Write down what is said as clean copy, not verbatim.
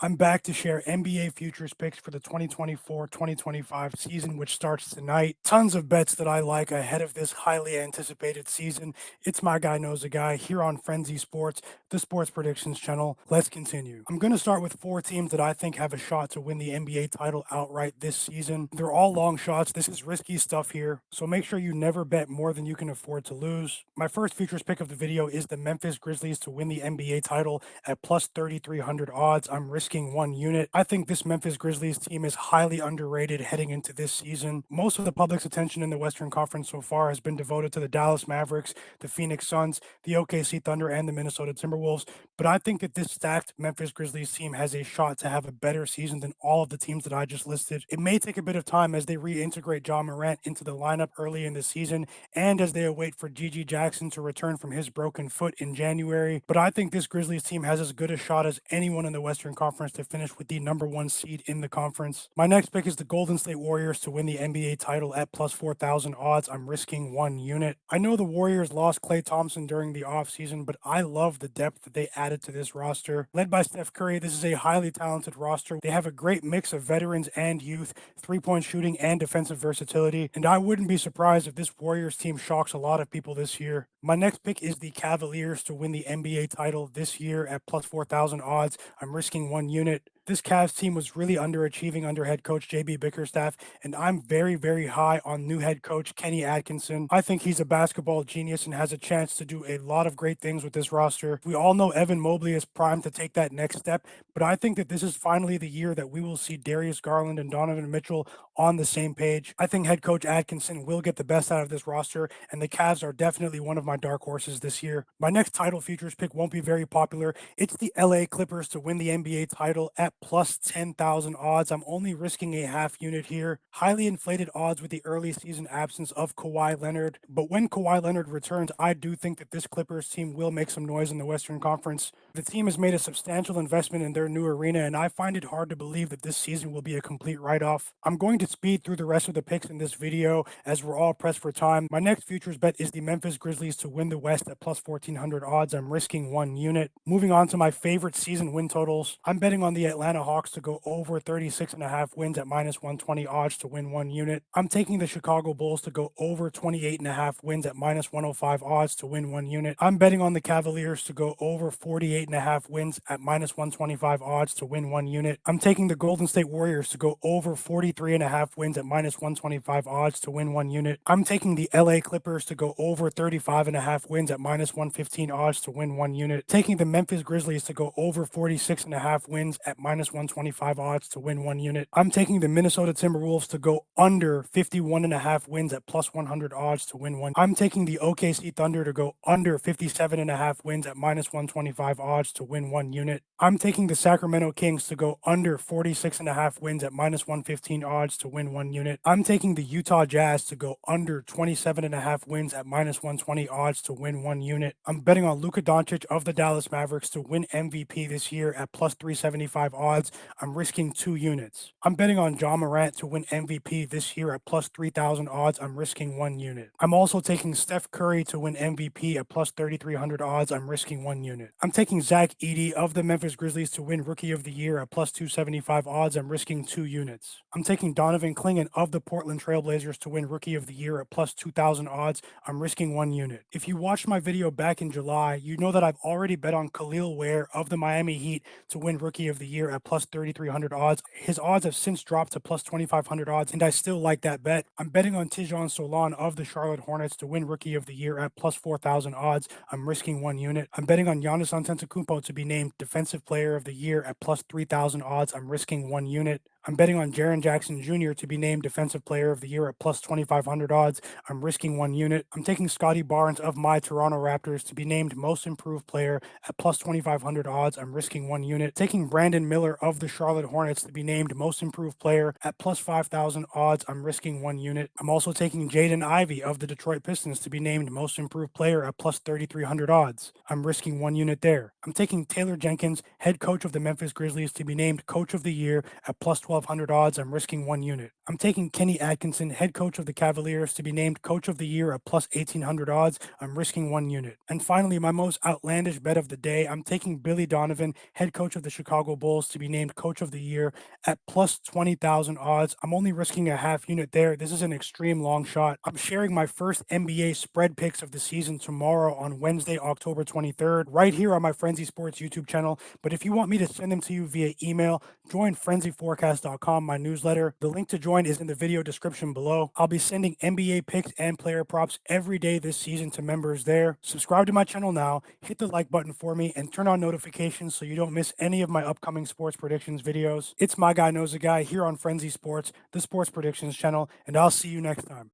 I'm back to share NBA futures picks for the 2024-2025 season, which starts tonight. Tons of bets that I like ahead of this highly anticipated season. It's my guy knows a guy here on Frenzy Sports, the sports predictions channel. Let's continue. I'm going to start with four teams that I think have a shot to win the NBA title outright this season. They're all long shots. This is risky stuff here, so make sure you never bet more than you can afford to lose. My first futures pick of the video is the Memphis Grizzlies to win the NBA title at plus 3,300 odds. I'm risking 1 unit. I think this Memphis Grizzlies team is highly underrated heading into this season. Most of the public's attention in the Western Conference so far has been devoted to the Dallas Mavericks, the Phoenix Suns, the OKC Thunder, and the Minnesota Timberwolves. But I think that this stacked Memphis Grizzlies team has a shot to have a better season than all of the teams that I just listed. It may take a bit of time as they reintegrate Ja Morant into the lineup early in the season and as they await for Gigi Jackson to return from his broken foot in January. But I think this Grizzlies team has as good a shot as anyone in the Western Conference to finish with the number one seed in the conference. My next pick is the Golden State Warriors to win the NBA title at plus 4,000 odds. I'm risking 1 unit. I know the Warriors lost Klay Thompson during the offseason, but I love the depth that they added to this roster. Led by Steph Curry, this is a highly talented roster. They have a great mix of veterans and youth, three-point shooting and defensive versatility, and I wouldn't be surprised if this Warriors team shocks a lot of people this year. My next pick is the Cavaliers to win the NBA title this year at plus 4,000 odds. I'm risking 1 unit. This Cavs team was really underachieving under head coach JB Bickerstaff, and I'm very, very high on new head coach Kenny Atkinson. I think he's a basketball genius and has a chance to do a lot of great things with this roster. We all know Evan Mobley is primed to take that next step, but I think that this is finally the year that we will see Darius Garland and Donovan Mitchell on the same page. I think head coach Atkinson will get the best out of this roster, and the Cavs are definitely one of my dark horses this year. My next title futures pick won't be very popular. It's the LA Clippers to win the NBA title at plus 10,000 odds. I'm only risking a half unit here. Highly inflated odds with the early season absence of Kawhi Leonard. But when Kawhi Leonard returns, I do think that this Clippers team will make some noise in the Western Conference. The team has made a substantial investment in their new arena, and I find it hard to believe that this season will be a complete write-off. I'm going to speed through the rest of the picks in this video as we're all pressed for time. My next futures bet is the Memphis Grizzlies to win the West at plus 1,400 odds. I'm risking 1 unit. Moving on to my favorite season win totals. I'm betting on the Atlanta Hawks to go over 36.5 wins at minus 120 odds to win 1 unit. I'm taking the Chicago Bulls to go over 28.5 wins at minus 105 odds to win 1 unit. I'm betting on the Cavaliers to go over 48.5 wins at minus 125 odds to win 1 unit. I'm taking the Golden State Warriors to go over 43.5 wins at minus 125 odds to win 1 unit. I'm taking the LA Clippers to go over 35.5 wins at minus 115 odds to win 1 unit. Taking the Memphis Grizzlies to go over 46.5 wins at minus 125 odds to win 1 unit. I'm taking the Minnesota Timberwolves to go under 51.5 wins at plus 100 odds to win 1. I'm taking the OKC Thunder to go under 57.5 wins at minus 125 odds to win 1 unit. I'm taking the Sacramento Kings to go under 46.5 wins at minus 115 odds to win 1 unit. I'm taking the Utah Jazz to go under 27.5 wins at minus 120 odds to win 1 unit. I'm betting on Luka Doncic of the Dallas Mavericks to win MVP this year at plus 375 odds. I'm risking 2 units. I'm betting on Ja Morant to win MVP this year at plus 3,000 odds. I'm risking 1 unit. I'm also taking Steph Curry to win MVP at plus 3,300 odds. I'm risking 1 unit. I'm taking Zach Edey of the Memphis Grizzlies to win Rookie of the Year at plus 275 odds. I'm risking 2 units. I'm taking Donovan Clingan of the Portland Trailblazers to win Rookie of the Year at plus 2,000 odds. I'm risking 1 unit. If you watched my video back in July, you know that I've already bet on Khalil Ware of the Miami Heat to win Rookie of the Year at plus 3,300 odds. His odds have since dropped to plus 2,500 odds, and I still like that bet. I'm betting on Tijon Solon of the Charlotte Hornets to win Rookie of the Year at plus 4,000 odds. I'm risking 1 unit. I'm betting on Giannis Antetokounmpo to be named Defensive Player of the Year at plus 3,000 odds. I'm risking 1 unit. I'm betting on Jaren Jackson Jr. to be named Defensive Player of the Year at plus 2,500 odds. I'm risking 1 unit. I'm taking Scotty Barnes of my Toronto Raptors to be named Most Improved Player at plus 2,500 odds. I'm risking 1 unit. Taking Brandon Miller of the Charlotte Hornets to be named Most Improved Player at plus 5,000 odds. I'm risking 1 unit. I'm also taking Jaden Ivey of the Detroit Pistons to be named Most Improved Player at plus 3,300 odds. I'm risking 1 unit there. I'm taking Taylor Jenkins, head coach of the Memphis Grizzlies, to be named Coach of the Year at plus 1200 odds, I'm risking 1 unit. I'm taking Kenny Atkinson, head coach of the Cavaliers, to be named coach of the year at plus 1800 odds. I'm risking 1 unit. And finally, my most outlandish bet of the day, I'm taking Billy Donovan, head coach of the Chicago Bulls, to be named coach of the year at plus 20,000 odds. I'm only risking a half unit there. This is an extreme long shot. I'm sharing my first NBA spread picks of the season tomorrow on Wednesday, October 23rd, right here on my Frenzy Sports YouTube channel. But if you want me to send them to you via email, join frenzyforecast.com, my newsletter. The link to join is in the video description below. I'll be sending NBA picks and player props every day this season to members there. Subscribe to my channel now, hit the like button for me, and turn on notifications so you don't miss any of my upcoming sports predictions videos. It's My Guy Knows a Guy here on Frenzy Sports, the sports predictions channel, and I'll see you next time.